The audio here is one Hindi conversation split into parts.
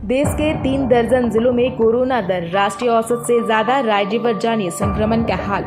देश के 3 दर्जन जिलों में कोरोना दर राष्ट्रीय औसत से ज्यादा, राज्यवार जानिए संक्रमण का हाल।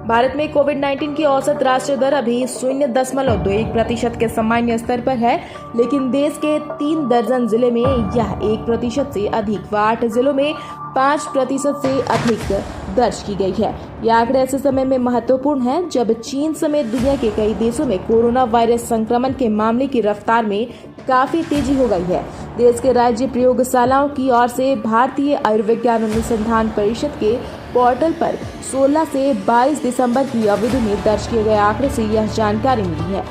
भारत में कोविड-19 की औसत राष्ट्रीय दर अभी 0.21% के सामान्य स्तर पर है, लेकिन देश के 3 दर्जन जिले में यह 1% से अधिक व 8 जिलों में 5% से अधिक दर्ज की गई है। यह आंकड़े ऐसे समय में महत्वपूर्ण है जब चीन समेत दुनिया के कई देशों में कोरोना वायरस संक्रमण के मामले की रफ्तार में काफी तेजी हो गई है। देश के राज्य प्रयोगशालाओं की ओर से भारतीय आयुर्विज्ञान अनुसंधान परिषद के पोर्टल पर 16 से 22 दिसंबर की अवधि में दर्ज किए गए आंकड़े से यह जानकारी मिली है।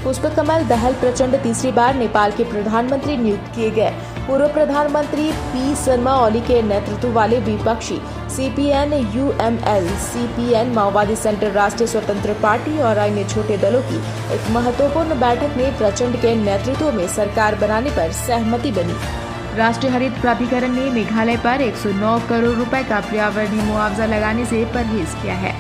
पुष्पकमल दहल प्रचंड तीसरी बार नेपाल के प्रधानमंत्री नियुक्त किए गए। पूर्व प्रधानमंत्री पी शर्मा ओली के नेतृत्व वाले विपक्षी सीपीएन, यूएमएल, सीपीएन, माओवादी सेंटर, राष्ट्रीय स्वतंत्र पार्टी और अन्य छोटे दलों की एक महत्वपूर्ण बैठक में प्रचंड के नेतृत्व में सरकार बनाने पर सहमति बनी। राष्ट्रीय हरित प्राधिकरण ने मेघालय पर 109 करोड़ रुपए का पर्यावरणीय मुआवजा लगाने से परहेज किया है।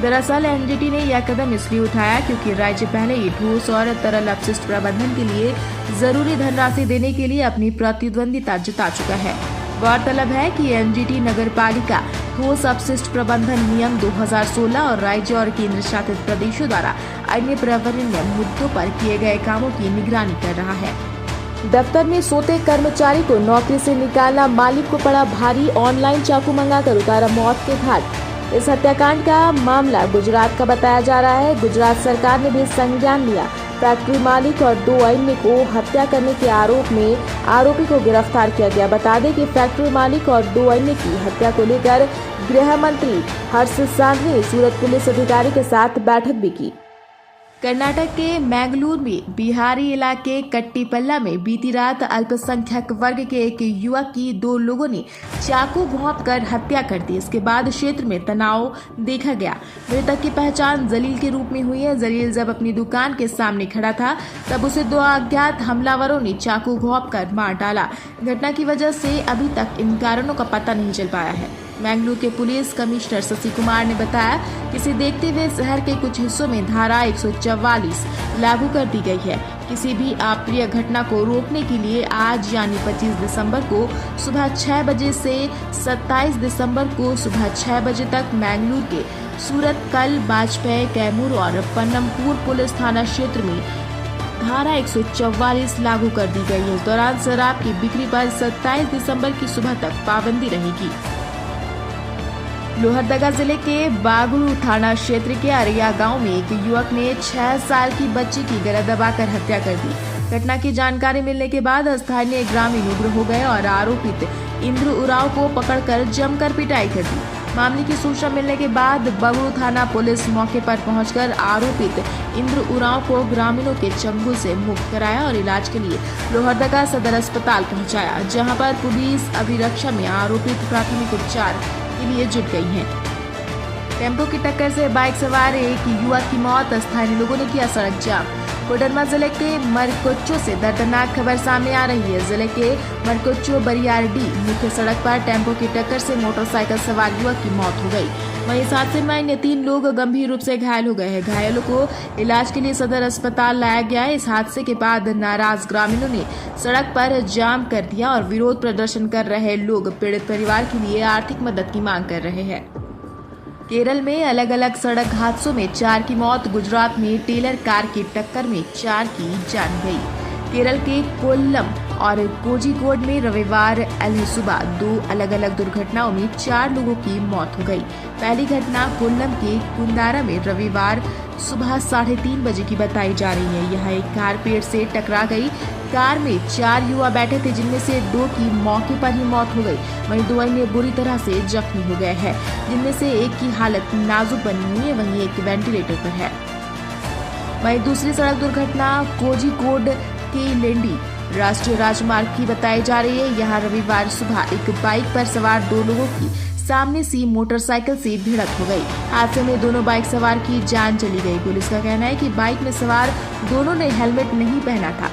दरअसल एनजीटी ने यह कदम इसलिए उठाया क्योंकि राज्य पहले ही ठोस और तरल अपशिष्ट प्रबंधन के लिए जरूरी धनराशि देने के लिए अपनी प्रतिद्वंदिता जता चुका है। गौरतलब है कि एनजीटी नगरपालिका ठोस अपशिष्ट प्रबंधन नियम 2016 और राज्य और केंद्र शासित प्रदेशों द्वारा अन्य पर्यावरणीय मुद्दों पर किए गए कामों की निगरानी कर रहा है। दफ्तर में सोते कर्मचारी को नौकरी से निकालना, मालिक को पड़ा भारी, ऑनलाइन चाकू मंगाकर उतारा मौत के घाट। इस हत्याकांड का मामला गुजरात का बताया जा रहा है। गुजरात सरकार ने भी संज्ञान लिया। फैक्ट्री मालिक और 2 अन्य को हत्या करने के आरोप में आरोपी को गिरफ्तार किया गया। बता दें कि फैक्ट्री मालिक और 2 अन्य की हत्या को लेकर गृह मंत्री हर्ष सांघवी ने सूरत पुलिस अधिकारी के साथ बैठक भी की। कर्नाटक के मैंगलोर में बिहारी इलाके कट्टीपल्ला में बीती रात अल्पसंख्यक वर्ग के एक युवक की 2 लोगों ने चाकू भोंककर हत्या कर दी। इसके बाद क्षेत्र में तनाव देखा गया। मृतक की पहचान जलील के रूप में हुई है। जलील जब अपनी दुकान के सामने खड़ा था तब उसे 2 अज्ञात हमलावरों ने चाकू भोंककर मार डाला। घटना की वजह से अभी तक इन कारणों का पता नहीं चल पाया है। मैंगलोर के पुलिस कमिश्नर शशि कुमार ने बताया कि इसे देखते हुए शहर के कुछ हिस्सों में धारा 144 लागू कर दी गई है। किसी भी अप्रिय घटना को रोकने के लिए आज यानी 25 दिसंबर को सुबह 6 बजे से 27 दिसंबर को सुबह 6 बजे तक मैंगलोर के सूरत कल, बाजपेयी, कैमूर और पन्नमपुर पुलिस थाना क्षेत्र में धारा 144 लागू कर दी गई है। इस दौरान शराब की बिक्री पर 27 दिसंबर की सुबह तक पाबंदी रहेगी। लोहरदगा जिले के बागड़ू थाना क्षेत्र के अरिया गांव में एक युवक ने 6 साल की बच्ची की गला दबाकर हत्या कर दी। घटना की जानकारी मिलने के बाद स्थानीय ग्रामीण उग्र हो गए और आरोपित इंद्र उरांव को पकड़कर जमकर पिटाई कर दी। मामले की सूचना मिलने के बाद बागड़ू थाना पुलिस मौके पर पहुंचकर आरोपित इंद्र उरांव को ग्रामीणों के चंगुल से मुक्त कराया और इलाज के लिए लोहरदगा सदर अस्पताल पहुंचाया, जहां पर पुलिस अभिरक्षा में आरोपित प्राथमिक उपचार के लिए जुट गई हैं। टेम्पो की टक्कर से बाइक सवार एक युवक की मौत, स्थानीय लोगों ने किया सड़क जाम। कोडरमा जिले के मरकोच्चो से दर्दनाक खबर सामने आ रही है। जिले के मरकोच्चो बरियारडी मुख्य सड़क पर टेम्पो की टक्कर से मोटरसाइकिल सवार युवक की मौत हो गई। वहीं इस हादसे में अन्य 3 लोग गंभीर रूप से घायल हो गए हैं। घायलों को इलाज के लिए सदर अस्पताल लाया गया है। इस हादसे के बाद नाराज ग्रामीणों ने सड़क पर जाम कर दिया और विरोध प्रदर्शन कर रहे लोग पीड़ित परिवार के लिए आर्थिक मदद की मांग कर रहे हैं। केरल में अलग अलग सड़क हादसों में 4 की मौत। गुजरात में टेलर कार की टक्कर में 4 की जान गई। केरल के कोल्लम और कोझिकोड में रविवार सुबह 2 अलग अलग दुर्घटनाओं में 4 लोगों की मौत हो गई। पहली घटना कोल्लम के कुंदारा में रविवार सुबह 3:30 बजे की बताई जा रही है। यह एक कार पेड़ से टकरा गई। कार में 4 युवा बैठे थे, जिनमें से 2 की मौके पर ही मौत हो गई। वहीं 2 अन्य बुरी तरह से जख्मी हो गए हैं, जिनमें से एक की हालत नाजुक बनी हुई है, वहीं एक वेंटिलेटर पर है। वहीं दूसरी सड़क दुर्घटना कोझिकोड के लेंडी राष्ट्रीय राजमार्ग की बताई जा रही है। यहाँ रविवार सुबह एक बाइक पर सवार 2 लोगों की सामने से मोटरसाइकिल से भिड़ंत हो गई। हादसे में दोनों बाइक सवार की जान चली गई। पुलिस का कहना है कि बाइक में सवार दोनों ने हेलमेट नहीं पहना था।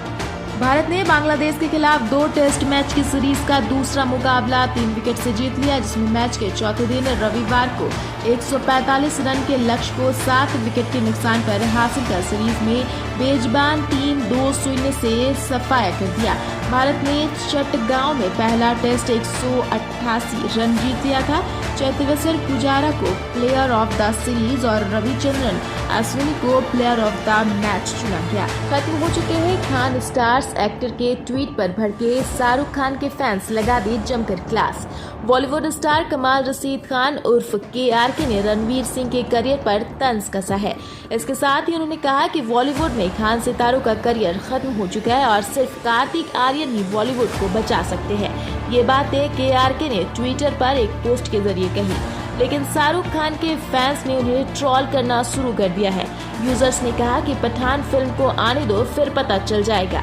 भारत ने बांग्लादेश के खिलाफ 2 टेस्ट मैच की सीरीज का दूसरा मुकाबला 3 विकेट से जीत लिया, जिसमें मैच के चौथे दिन रविवार को 145 रन के लक्ष्य को 7 विकेट के नुकसान पर हासिल कर सीरीज में मेजबान टीम 2-0 से सफाया कर दिया। भारत ने चट्टगांव में पहला टेस्ट 188 रन जीत लिया था। चेतेश्वर पुजारा को प्लेयर ऑफ द सीरीज और रविचंद्रन अश्विनी को प्लेयर ऑफ द मैच चुना गया। खत्म हो चुके हैं खान स्टार्स। एक्टर के ट्वीट पर भड़के शाहरुख खान के फैंस लगा दी जमकर क्लास। बॉलीवुड स्टार कमाल रशीद खान उर्फ KRK ने रणवीर सिंह के करियर पर तंज कसा है। इसके साथ ही उन्होंने कहा कि बॉलीवुड में खान सितारों का करियर खत्म हो चुका है और सिर्फ कार्तिक आर्यन ही बॉलीवुड को बचा सकते हैं। ये बातें KRK ने ट्विटर पर एक पोस्ट के जरिए कही, लेकिन शाहरुख खान के फैंस ने उन्हें ट्रोल करना शुरू कर दिया है। यूजर्स ने कहा कि पठान फिल्म को आने दो, फिर पता चल जाएगा।